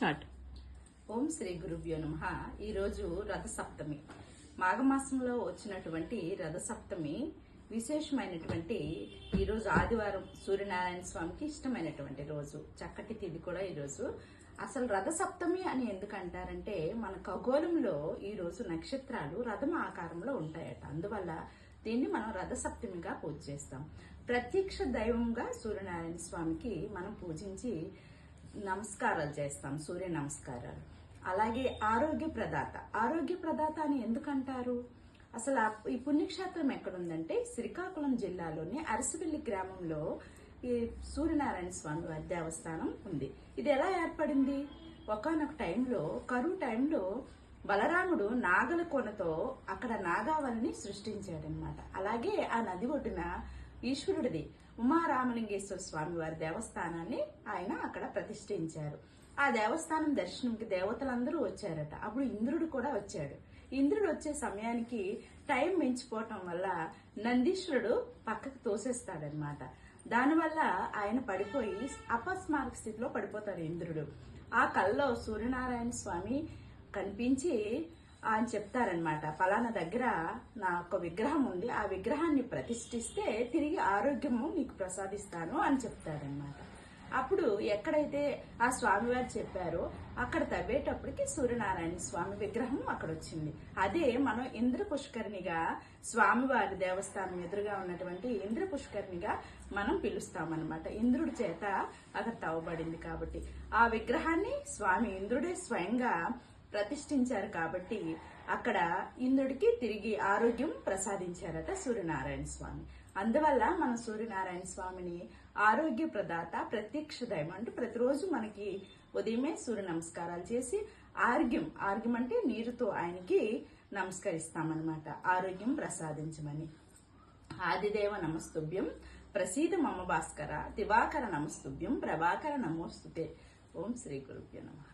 Start. ఓం శ్రీ గురుభ్యో నమః. ఈరోజు రథసప్తమి, మాఘమాసంలో వచ్చినటువంటి రథసప్తమి విశేషమైనటువంటి ఈరోజు ఆదివారం, సూర్యనారాయణ స్వామికి ఇష్టమైనటువంటి రోజు, చక్కటి తిథి కూడా ఈరోజు. అసలు రథసప్తమి అని ఎందుకు అంటారంటే మన ఖగోళంలో ఈ రోజు నక్షత్రాలు రథం ఆకారంలో ఉంటాయట. అందువల్ల దీన్ని మనం రథసప్తమిగా పూజ చేస్తాం. ప్రత్యక్ష దైవంగా సూర్యనారాయణ స్వామికి మనం పూజించి నమస్కారాలు చేస్తాం, సూర్య నమస్కారాలు. అలాగే ఆరోగ్య ప్రదాత అని ఎందుకంటారు? అసలు ఈ పుణ్యక్షేత్రం ఎక్కడుందంటే శ్రీకాకుళం జిల్లాలోని అరసవెల్లి గ్రామంలో ఈ సూర్యనారాయణ స్వామి వారి దేవస్థానం ఉంది. ఇది ఎలా ఏర్పడింది? ఒకానొక టైంలో, కరువు టైంలో బలరాముడు నాగల కొనతో అక్కడ నాగావళిని సృష్టించాడనమాట. అలాగే ఆ నది ఒడ్డున ఈశ్వరుడిది ఉమారామలింగేశ్వర స్వామి వారి దేవస్థానాన్ని ఆయన అక్కడ ప్రతిష్ఠించారు. ఆ దేవస్థానం దర్శనంకి దేవతలందరూ వచ్చారట. అప్పుడు ఇంద్రుడు కూడా వచ్చాడు. ఇంద్రుడు వచ్చే సమయానికి టైం మించిపోవటం వల్ల నందీశ్వరుడు పక్కకు తోసేస్తాడనమాట. దానివల్ల ఆయన పడిపోయి అపస్మారక స్థితిలో పడిపోతాడు ఇంద్రుడు. ఆ కల్లో సూర్యనారాయణ స్వామి కనిపించి ఆయన చెప్తారనమాట, పలానా దగ్గర నా ఒక విగ్రహం ఉంది, ఆ విగ్రహాన్ని ప్రతిష్ఠిస్తే తిరిగి ఆరోగ్యము నీకు ప్రసాదిస్తాను అని చెప్తారనమాట. అప్పుడు ఎక్కడైతే ఆ స్వామివారు చెప్పారో అక్కడ తవ్వేటప్పటికి సూర్యనారాయణ స్వామి విగ్రహం అక్కడ వచ్చింది. అదే మనం ఇంద్ర పుష్కరిణిగా, స్వామివారి దేవస్థానం ఎదురుగా ఉన్నటువంటి ఇంద్ర పుష్కరిణిగా మనం పిలుస్తామన్నమాట. ఇంద్రుడి చేత అక్కడ తవ్వబడింది కాబట్టి ఆ విగ్రహాన్ని స్వామి ఇంద్రుడే స్వయంగా ప్రతిష్ఠించారు కాబట్టి అక్కడ ఇంద్రుడికి తిరిగి ఆరోగ్యం ప్రసాదించారట సూర్యనారాయణ స్వామి. అందువల్ల మన సూర్యనారాయణ స్వామిని ఆరోగ్య ప్రదాత, ప్రత్యక్ష దైవం అంటే ప్రతిరోజు మనకి ఉదయమే సూర్య నమస్కారాలు చేసి ఆర్గ్యం అంటే నీరుతో ఆయనకి నమస్కరిస్తామన్నమాట, ఆరోగ్యం ప్రసాదించమని. ఆదిదేవ నమస్తుభ్యం, ప్రసీద మమ భాస్కర, దివాకర నమస్తుభ్యం, ప్రభాకర నమోస్తుతే. ఓం శ్రీ గురుభ్యో నమః.